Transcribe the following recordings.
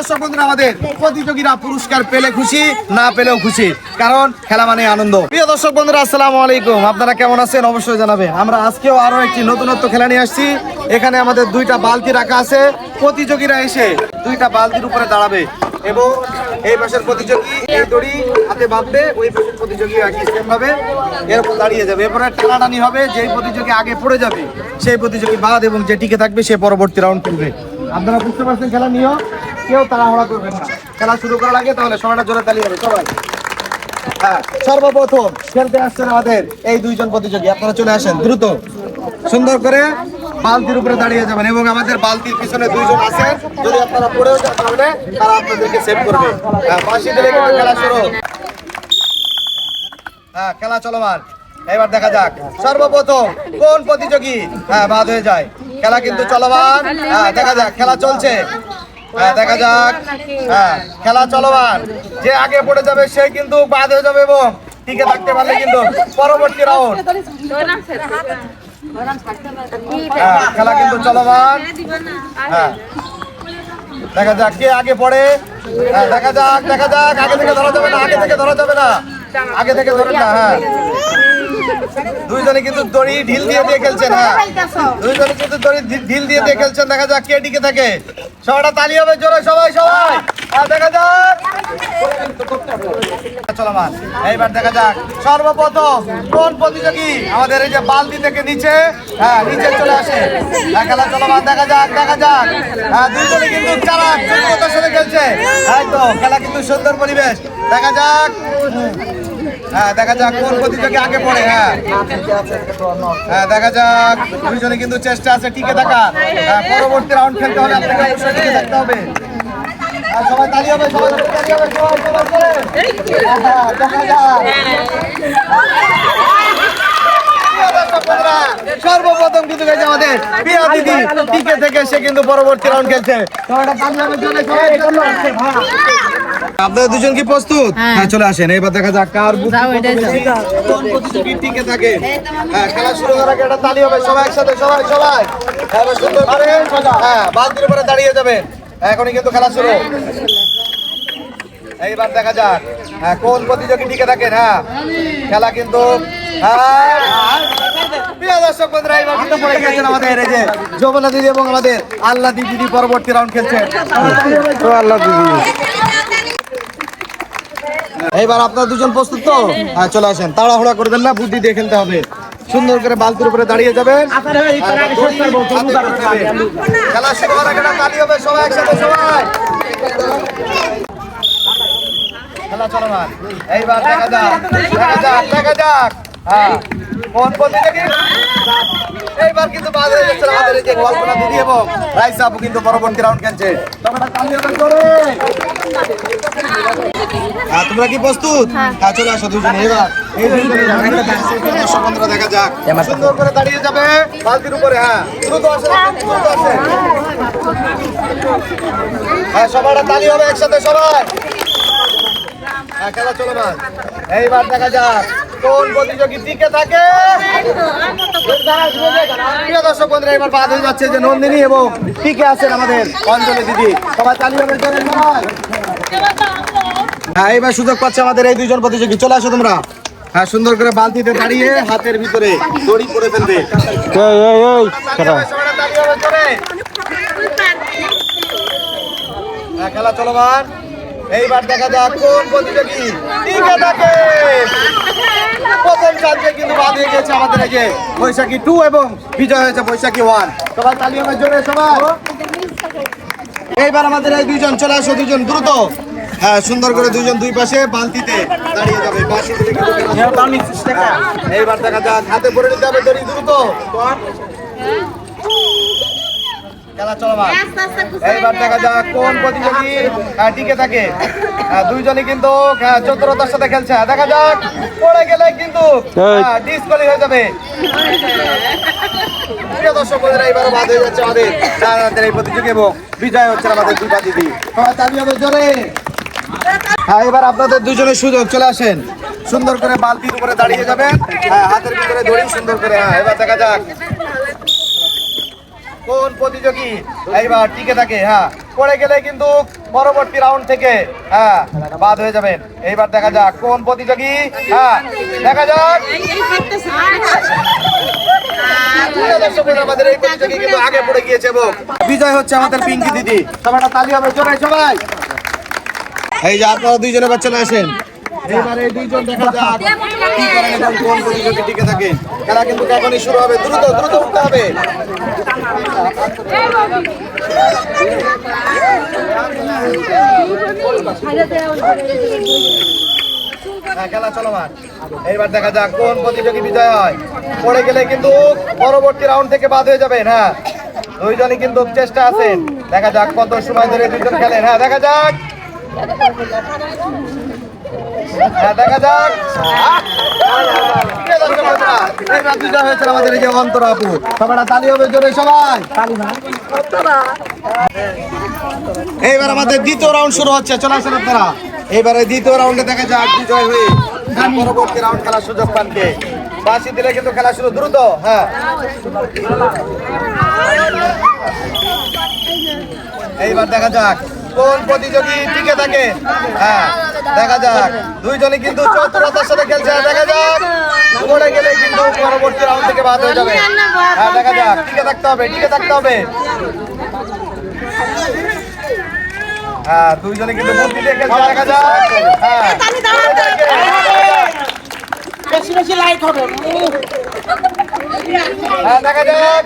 দর্শক বন্ধুরা, আমাদের প্রতিযোগীরা পুরস্কার পেলে খুশি, না পেলেও খুশি, কারণ খেলা মানে আনন্দ। প্রিয় দর্শক বন্ধুরা, আসসালামু আলাইকুম। আপনারা কেমন আছেন অবশ্যই জানাবেন। আমরা আজকেও আরো একটি নতুনত্ব খেলা নিয়ে আসছি। এখানে আমাদের দুইটা বালতি রাখা আছে। প্রতিযোগীরা এসে দুইটা বালতির উপরে দাঁড়াবে এবং এই পাশের প্রতিযোগী এই দড়ি হাতে বাঁধবে, ওই পাশের প্রতিযোগী একই সেম ভাবে এরকম দাঁড়িয়ে যাবে। এরপরে টানাটানি হবে, যেই প্রতিযোগী আগে পড়ে যাবে সেই প্রতিযোগী বাদ এবং যে টিকে থাকবে সে পরবর্তী রাউন্ড খেলবে। আপনারা বুঝতে পারছেন খেলা নিয়ম, কেউ তাড়াহুড়া করবেন না। খেলা শুরু করা লাগে তাহলে সবাইটা জোরে তালি হবে সবাই। হ্যাঁ, সর্বপ্রথম খেলতে আসছেন আমাদের এই দুইজন প্রতিযোগী। আপনারা চলে আসেন দ্রুত, সুন্দর করে বালতির উপরে দাঁড়িয়ে যাবেন এবং আমাদের বালতির পিছনে দুইজন আছেন। যদি আপনারা পড়েও যান তাহলে তারা আপনাদেরকে সেভ করবে। হ্যাঁ, বাঁশি দিলে কিন্তু খেলা শুরু। হ্যাঁ, খেলা চলমান। এবার দেখা যাক সর্বপ্রথম কোন প্রতিযোগী বাদ হয়ে যায়। খেলা কিন্তু চলমান। হ্যাঁ, দেখা যাক, খেলা চলছে। হ্যাঁ, দেখা যাক। হ্যাঁ, খেলা চলমান। যে আগে পড়ে যাবে সে কিন্তু বাদ হয়ে যাবে এবং টিকে থাকতে পারলে কিন্তু পরবর্তী রাউন্ড। হ্যাঁ, খেলা কিন্তু চলমান। হ্যাঁ, দেখা যাক কে আগে পড়ে। হ্যাঁ, দেখা যাক, দেখা যাক। আগে থেকে ধরা যাবে না, আগে থেকে ধরা যাবে না, আগে থেকে ধরেন না। হ্যাঁ, দুইজনে কিন্তু দড়ি ঢিল দিয়ে দিয়ে খেলছেন। হ্যাঁ, দুইজনে কিন্তু দড়ি ঢিল দিয়ে দিয়ে খেলছেন। দেখা যাক কে টিকে থাকে। সবাইটা তালি হবে জোরে, সবাই সবাই। আর দেখা যাক চলমান। এইবার দেখা যাক সর্বপ্রথম কোন প্রতিযোগী আমাদের এই যে বালতি থেকে নিচে, হ্যাঁ নিচে চলে আসে। খেলা চলমান। দেখা যাক, দেখা যাক। হ্যাঁ, দুইজনে কিন্তু চালাক চতুরতার সাথে খেলছে। তো খেলা কিন্তু সুন্দর পরিবেশ। দেখা যাক। হ্যাঁ, দেখা যাক কোন প্রতিযোগী আগে পড়ে। হ্যাঁ, হ্যাঁ, দেখা যাক। দুইজনে কিন্তু চেষ্টা আছে টিকে থাকা। পরবর্তী রাউন্ড খেলতে হলে আপনাকে অবশ্যই টিকে থাকতে হবে। সবাই তালি হবে, সবাই তালি হবে, সবাই সবাই করে। দেখা যাক। সর্বপ্রথম কিন্তু গেছে আমাদের প্রিয়া দিদি, টিকে থেকে সে কিন্তু পরবর্তী রাউন্ড খেলছে। আপনাদের দুজন কি প্রস্তুত? হ্যাঁ, চলে আসেন। এবার দেখা যাক কার কোন প্রতিযোগী টিকে থাকে। হ্যাঁ, খেলা শুরু করার আগে একটা তালি হবে, সবাই একসাথে, সবাই সবাই। এবার সুন্দর করে হ্যাঁ বালতির উপরে দাঁড়িয়ে যাবেন। এখনই কিন্তু খেলা শুরু। এইবার দেখা যাক হ্যাঁ কোন প্রতিযোগী টিকে থাকেন। হ্যাঁ, খেলা কিন্তু প্রিয় দর্শক বন্ধুরা, এইবার কিন্তু পড়ে গেছেন আমাদের এই যে যমুনা দিদি এবং আমাদের আল্লাহ দিদি পরবর্তী রাউন্ড খেলছেন। আল্লাহ দিদি, এইবার আপনারা দুজন প্রস্তুত তো? হ্যাঁ, চলে আসেন। তাড়াহুড়া করবেন না, বুদ্ধি দিয়ে খেলতে হবে। সুন্দর করে বালতির উপরে দাঁড়িয়ে যাবেন। খেলা শুরু হওয়ার আগে তালি হবে, সবাই একসাথে, সবাই। খেলা চলমান। এইবার দেখা যাক, দেখা যাক, দেখা যাক। হ্যাঁ, কোন প্রতিযোগী এইবার কিন্তু বাদ হয়ে যাচ্ছে আমাদের এই যে কল্পনা দিদি এবং রাইসা আপু কিন্তু পরবর্তী রাউন্ড খেলছে। তোমরা কি প্রস্তুত? হ্যাঁ, চলে আসো দুজনে। এবার দর্শক বন্ধুরা দেখা যাক, সুন্দর করে দাঁড়িয়ে যাবে বালতির উপরে। হ্যাঁ, দ্রুত আসে, দ্রুত আসে। হ্যাঁ, সবাইটা তালি হবে একসাথে, সবাই। হ্যাঁ, খেলা চলমান। এইবার দেখা যাক কোন প্রতিযোগী টিকে থাকে। প্রিয় দর্শক বন্ধুরা, এবার বাদ হয়ে যাচ্ছে যে নন্দিনী এবং টিকে আছেন আমাদের অঞ্জলি দিদি। সবাই তালি হবে জোরে, সবাই। হ্যাঁ, এইবার সুযোগ পাচ্ছে আমাদের এই দুইজন প্রতিযোগী। চলে আসো তোমরা। হ্যাঁ, সুন্দর করে বালতিতে দাঁড়িয়ে হাতের ভিতরে দড়ি পরে ফেলবে। হ্যাঁ, খেলা চলমান। এইবার দেখা যাক কোন প্রতিযোগী টিকে থাকে। প্রথম চান্সে কিন্তু বাদ হয়ে গেছে আমাদের এই যে বৈশাখী 2 এবং বিজয় হয়েছে বৈশাখী 1। সবাই তালি হবে জোরে, সবাই। এইবার আমাদের এই দুইজন চলে আসো, দুজন দ্রুত। হ্যাঁ, সুন্দর করে দুইজন দুই পাশে বালতিতে দাঁড়িয়ে যাবে। এইবার দেখা যাক হাতে পরে নিতে হবে দড়ি, দ্রুত। খেলা চলমান। এইবার দেখা যাক কোন প্রতিযোগী টিকে থাকে। দুইজনই কিন্তু চতুরতার সাথে খেলছে। দেখা যাক পড়ে গেলে কিন্তু ডিসকোয়ালি হয়ে যাবে। প্রিয় দর্শক বন্ধুরা, এবারও বাদ হয়ে যাচ্ছে আমাদের এই প্রতিযোগী এবং বিজয় হচ্ছে আমাদের দুই দিদি। সবাই তালি হবে জোরে। হ্যাঁ, এবার আপনাদের দুজনের সুযোগ। চলে আসেন, সুন্দর করে বালতির উপরে দাঁড়িয়ে যাবেন। হ্যাঁ, হাতের ভিতরে দড়ি সুন্দর করে। হ্যাঁ, এবার দেখা যাক কোন প্রতিযোগী এইবার টিকে থাকে। হ্যাঁ, পড়ে গেলে কিন্তু পরবর্তী রাউন্ড থেকে বাদ হয়ে যাবেন। এইবার দেখা যাক কোন প্রতিযোগী, দেখা যাক। আমাদের এই প্রতিযোগী কিন্তু আগে পড়ে গিয়েছে এবং বিজয় হচ্ছে আমাদের পিঙ্কি দিদি। সবাই তালি হবে জোরে সবাই। এই যে আপনারা দুইজনে বাচ্চা আসেন, এবারে দুইজন দেখা যাক কি করেন এবং কোন প্রতিযোগী টিকে থাকে। খেলা কিন্তু এখনই শুরু হবে, দ্রুত দ্রুত উঠতে হবে। খেলা চলমান। এইবার দেখা যাক কোন প্রতিযোগী বিজয় হয়। পড়ে গেলে কিন্তু পরবর্তী রাউন্ড থেকে বাদ হয়ে যাবেন। দুইজনই কিন্তু চেষ্টা আছেন, দেখা যাক কত সময় ধরে দুইজন খেলেন। দেখা যাক, দেখা যাক। আমাদের এই যে অন্তরা আপু, সবাই তালি হবে জোরে সবাই। এইবার আমাদের দ্বিতীয় রাউন্ড শুরু হচ্ছে, চলে আসেন আপনারা। এইবারে দ্বিতীয় রাউন্ডে দেখা যাক বিজয় হয়ে পরবর্তী রাউন্ড খেলার সুযোগ পান কে। বাঁশি দিলে কিন্তু খেলা শুরু দ্রুত। এইবার দেখা যাক কোন প্রতিযোগী টিকে থাকে। দেখা যাক দুইজনই কিন্তু চতুরতার সাথে খেলছে। দেখা যাক পড়ে গেলে কিন্তু পরবর্তী রাউন্ড থেকে বাদ হয়ে যাবে। দেখা যাক, টিকে থাকতে হবে, টিকে থাকতে হবে। দুইজনে কিন্তু বুদ্ধি দিয়ে খেলছে। দেখা যাক, বেশি বেশি লাইট হবে। দেখা যাক,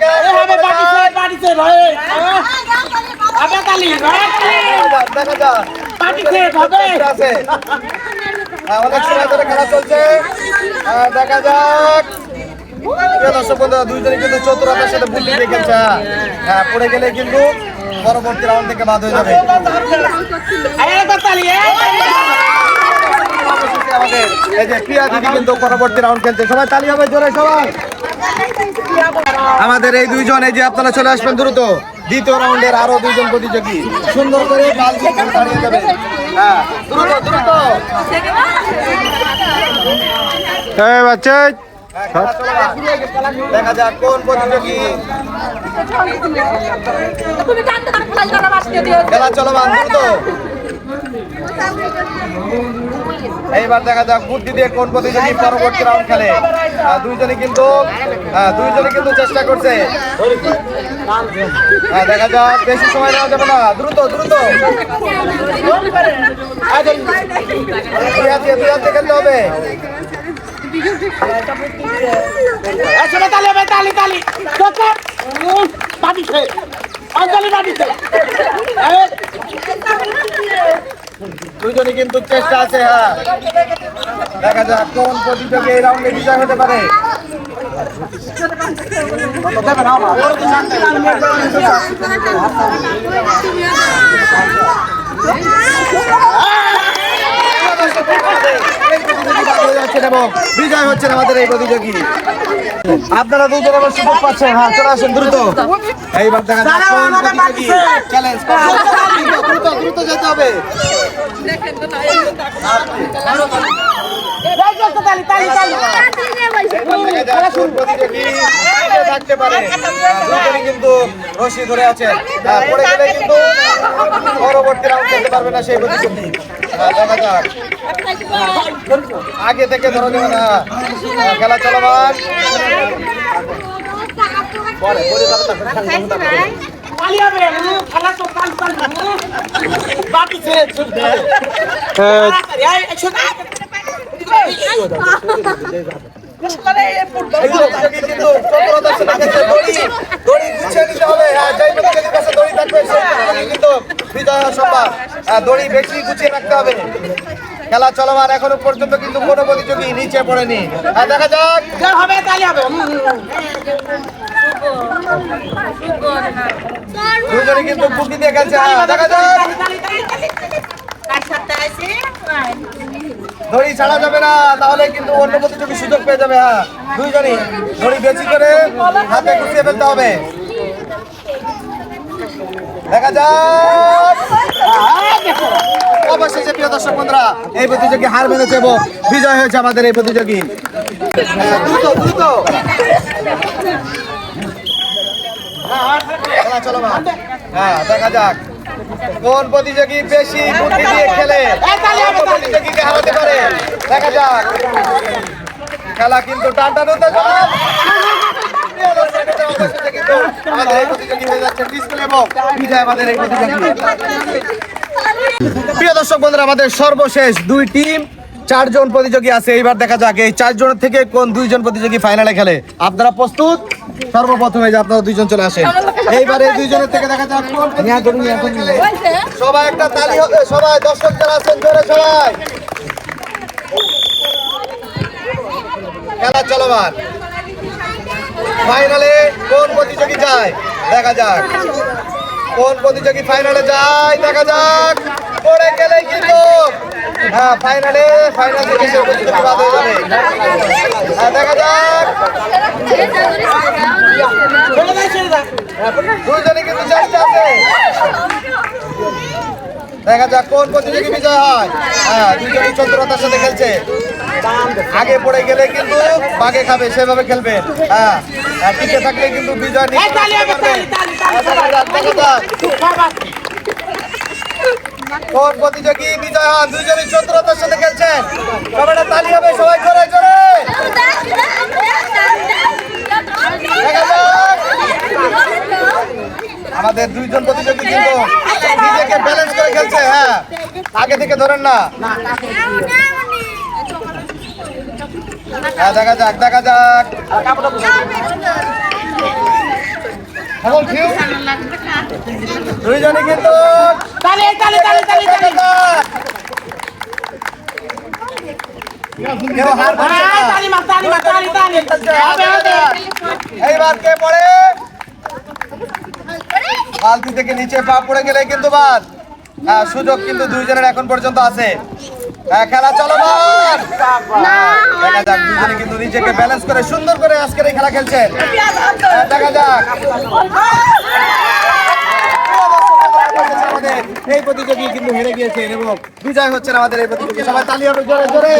অনেক সময় ধরে খেলা চলছে। দেখা যাক দর্শক বন্ধুরা, দুইজনে কিন্তু চতুরতার সাথে বুদ্ধি দিয়ে খেলছে। পড়ে গেলে কিন্তু পরবর্তী রাউন্ড থেকে বাদ হয়ে যাবে। আমাদের এই যে প্রিয়া দিদি কিন্তু পরবর্তী রাউন্ড খেলছে। সবাই তালি হবে জোরে সবাই। আমাদের এই দুইজন, এই যে আপনারা চলে আসবেন দ্রুত। দ্বিতীয় রাউন্ডের আরো দুইজন প্রতিযোগী সুন্দর করে বাল দাঁড়িয়ে যাবে। দ্রুত দ্রুত বাচ্চা। দেখা যাক কোন প্রতিযোগী। খেলা চলমান দ্রুত। এইবার দেখা যাক বুদ্ধি দিয়ে কোন প্রতিযোগী পরবর্তী রাউন্ড খেলে। দুইজনে কিন্তু চেষ্টা করছে। দেখা যাক, বেশি সময় নেওয়া যাবে না, দ্রুত দ্রুত খেলতে হবে। দুইজনই কিন্তু চেষ্টা আছে। দেখা যাক কোন প্রতিযোগী এই রাউন্ডে বিজয় হতে পারে। বিজয় হচ্ছেন আমাদের এই প্রতিযোগী। আপনারা দুইজন আবার সুযোগ পাচ্ছেন। চলে আসেন দ্রুত। এইবার দেখা যাক কোন প্রতিযোগী চ্যালেঞ্জ দ্রুত দ্রুত যেতে হবে। থাকতে পারে, কিন্তু রশি ধরে আছে। পড়ে গেলে কিন্তু পরবর্তী রাউন্ড খেলতে পারবে না সেই প্রতিযোগী। দেখা যাক, আগে থেকে ধরা যাবে না। খেলা চলমান। দড়ি বেশি গুছিয়ে রাখতে হবে। খেলা চলমান, এখনো পর্যন্ত কিন্তু কোনো প্রতিযোগী নিচে পড়েনি। দেখা যাক, দুজনে কিন্তু বুদ্ধি দিয়ে খেলছে। দেখা যাক, দড়ি ছাড়া যাবে না, তাহলে কিন্তু অন্য প্রতিযোগী সুযোগ পেয়ে যাবে। দুইজনই দড়ি বেশি করে হাতে গুছিয়ে ফেলতে হবে। দেখা যাক, অবশেষে প্রিয় দর্শক বন্ধুরা, এই প্রতিযোগী হার মেনেছে এবং বিজয় হয়েছে আমাদের এই প্রতিযোগী। দ্রুত দ্রুত খেলা চলমান। দেখা যাক কোন প্রতিযোগী বেশি বুদ্ধি দিয়ে খেলে কোন প্রতিযোগীকে হারাতে পারে দেখা যাক। খেলা কিন্তু টানটান উত্তেজনা। আমাদের এই প্রতিযোগী হয়ে যাচ্ছে ডিসপ্লে এবং বিজয় আমাদের এই প্রতিযোগী। প্রিয় দর্শক বন্ধুরা, আমাদের সর্বশেষ দুই টিম 4 জন প্রতিযোগী আছে। এইবার দেখা যাক এই 4 জনের থেকে কোন 2 জন প্রতিযোগী ফাইনালে খেলে। আপনারা প্রস্তুত? সর্বপ্রথমে যে আপনারা 2 জন চলে আসেন। এইবারে 2 জনের থেকে দেখা যাক কোন খেলে। সবাই একটা তালি হবে, সবাই দর্শক যারা আছেন জোরে সবাই। খেলা চলমান। ফাইনালে কোন প্রতিযোগী যায় দেখা যাক। কোন প্রতিযোগী ফাইনালে যায় দেখা যাক। পড়ে গেলে কিন্তু ফাইনাল থেকে সে প্রতিযোগী বাদ হয়ে যাবে। দেখা যাক। দুইজনই কিন্তু চেষ্টা আছে। দেখা যাক কোন প্রতিযোগী বিজয় হয়। দুইজনই চতুরতার সাথে খেলছে। আগে পড়ে গেলে কিন্তু বাগে খাবে, সেভাবে খেলবে। টিকে থাকলে কিন্তু বিজয় নিশ্চিত করতে পারবে। কোন প্রতিযোগী বিজয় হন? দুইজনই চতুরতার সাথে খেলছেন। সবাই তালি হবে, সবাই জোরে জোরে। দেখা যাক। আমাদের 2 জন প্রতিযোগী কিন্তু নিজেকে ব্যালেন্স করে খেলছে। আগে থেকে ধরেন না। দেখা যাক দেখা যাক। দুইজনই কিন্তু এইবার কে পড়ে? বালতি থেকে নিচে পা পড়ে গেলে কিন্তু বাদ। সুযোগ কিন্তু 2 জনের এখন পর্যন্ত আছে। খেলা চলমান। দেখা যাক 2 জনে কিন্তু নিজেকে ব্যালেন্স করে সুন্দর করে আজকের এই খেলা খেলছেন। দেখা যাক। এই প্রতিযোগী কিন্তু হেরে গিয়েছেন এবং বিজয় হচ্ছেন আমাদের এই প্রতিযোগী। সবাই তালি হবে জোরে জোরে।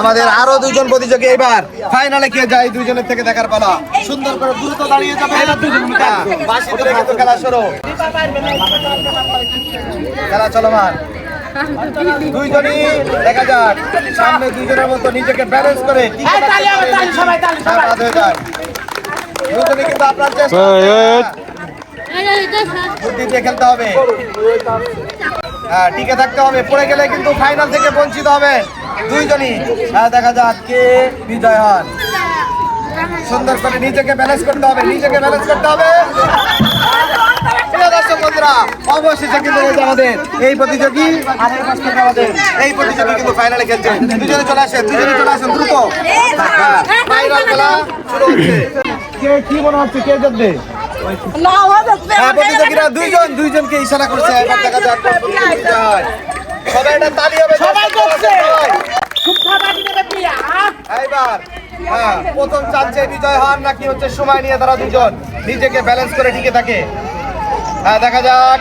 আমাদের আরো 2 জন প্রতিযোগী এবার ফাইনালে কে যায় 2 জনের থেকে দেখার পালা। সুন্দর করে দ্রুত দাঁড়িয়ে যাবে। বাঁশি ধরে কিন্তু খেলা শুরু। খেলা চলমান। 2 জনই দেখা যাক। সামনে 2 জনের মতো নিজেকে ব্যালেন্স করে দুজনে কিন্তু আপনার চেষ্টা বুদ্ধি দিয়ে খেলতে হবে। টিকে থাকতে হবে। পড়ে গেলে কিন্তু ফাইনাল থেকে বঞ্চিত হবে 2 জনই। দেখা যাক কে বিজয় হন। সুন্দর করে নিজেকে ব্যালেন্স করতে হবে, নিজেকে ব্যালেন্স করতে হবে। দর্শক বন্ধুরা, অবশেষে কিন্তু আমাদের এই প্রতিযোগী আর এই পাশ থেকে আমাদের এই প্রতিযোগী কিন্তু ফাইনালে খেলছে। 2 জনে চলে আসেন, 2 জনে চলে আসেন দ্রুত। ফাইনাল খেলা শুরু হচ্ছে। কে কি মনে হচ্ছে কে জিতবে? প্রতিযোগীরা 2 জনকে ইশারা করছে। এবার দেখা যাক সবাই একটা তালি হবে। সবাই এইবার প্রথম চান্সে বিজয় হন নাকি হচ্ছে সময় নিয়ে তারা 2 জন নিজেকে ব্যালেন্স করে টিকে থাকে। দেখা যাক।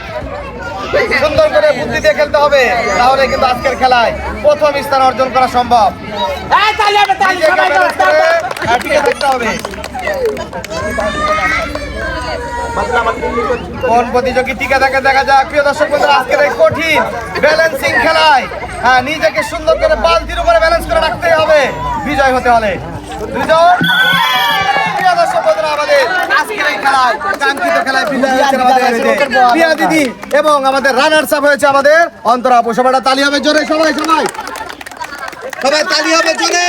সুন্দর করে বুদ্ধি দিয়ে খেলতে হবে, তাহলে কিন্তু আজকের খেলায় প্রথম স্থান অর্জন করা সম্ভব। টিকে থাকতে হবে। কোন প্রতিযোগী টিকে থাকে দেখা যাক। প্রিয় দর্শক বন্ধুরা, আজকের এই কঠিন ব্যালেন্সিং খেলায় নিজেকে সুন্দর করে বালতির উপরে ব্যালেন্স করে রাখতে হবে বিজয় হতে হলে। 2 জন। প্রিয় দর্শক বন্ধুরা, আমাদের আজকের এই খেলায় কাঙ্ক্ষিত খেলায় বিজয় হয়েছে আমাদের প্রিয়া দিদি এবং আমাদের রানার্স আপ হয়েছে আমাদের অন্তরা আপু। সবাই তালি হবে জোরে। সবাই সবাই সবাই তালি হবে জোরে।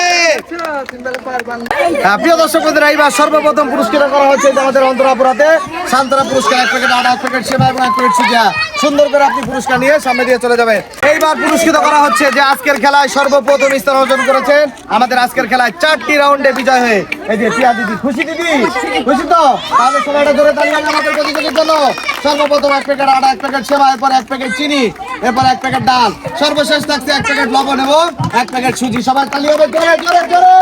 প্রিয় দর্শক বন্ধুরা, এইবার সর্বপ্রথম পুরস্কৃত করা হচ্ছে আমাদের অন্তরাপুরাতে সান্তরা পুরস্কার। 1 প্যাকেট আটা, 1 প্যাকেট সেবা এবং 1 প্যাকেট সুজিয়া। সুন্দর করে আপনি পুরস্কার নিয়ে সামনে দিয়ে চলে যাবেন। এইবার পুরস্কৃত করা হচ্ছে যে আজকের খেলায় সর্বপ্রথম স্থান অর্জন করেছেন আমাদের আজকের খেলায় 4টি রাউন্ডে বিজয় হয়ে এই যে প্রিয়া দিদি। খুশি দিদি? খুশি তো? তাহলে সবাইটা জোরে তালি হবে আমাদের প্রতিযোগীর জন্য। সর্বপ্রথম 1 প্যাকেট আটা, 1 প্যাকেট সেবা, এরপর 1 প্যাকেট চিনি, এরপর 1 প্যাকেট ডাল, সর্বশেষ থাকছে 1 প্যাকেট লবণ এবং 1 প্যাকেট সুজি। সবাই তালি হবে জোরে জোরে জোরে।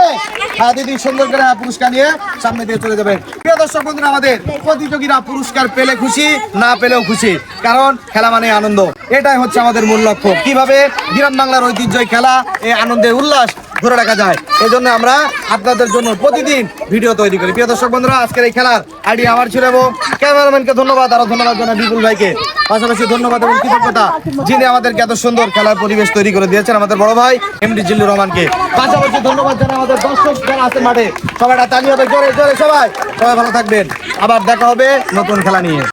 দিদি সুন্দর করে পুরস্কার নিয়ে সামনে দিয়ে চলে যাবেন। প্রিয় দর্শক বন্ধুরা, আমাদের প্রতিযোগীরা পুরস্কার পেলে খুশি, না পেলেও খুশি, কারণ খেলা মানে আনন্দ। এটাই হচ্ছে আমাদের মূল লক্ষ্য। কিভাবে গ্রাম বাংলার ঐতিহ্যই খেলা, এই আনন্দের উল্লাস ধরে রাখা যায়। এই জন্য আমরা আপনাদের জন্য প্রতিদিন ভিডিও তৈরি করি। প্রিয় দর্শক বন্ধুরা, আজকের এই খেলার আইডিয়া আমার ছিল এবং ক্যামেরাম্যানকে ধন্যবাদ, আরো ধন্যবাদ জানাই বিপুল ভাইকে। পাশাপাশি ধন্যবাদ এবং কৃতজ্ঞতা যিনি আমাদেরকে এত সুন্দর খেলার পরিবেশ তৈরি করে দিয়েছেন, আমাদের বড় ভাই এমডি জিল্লুর রহমানকে। পাশাপাশি ধন্যবাদ জানাই আমাদের দর্শক যারা আছেন মাঠে, সবাই তালি হবে জোরে জোরে, সবাই ভালো থাকবেন। আবার দেখা হবে নতুন খেলা নিয়ে।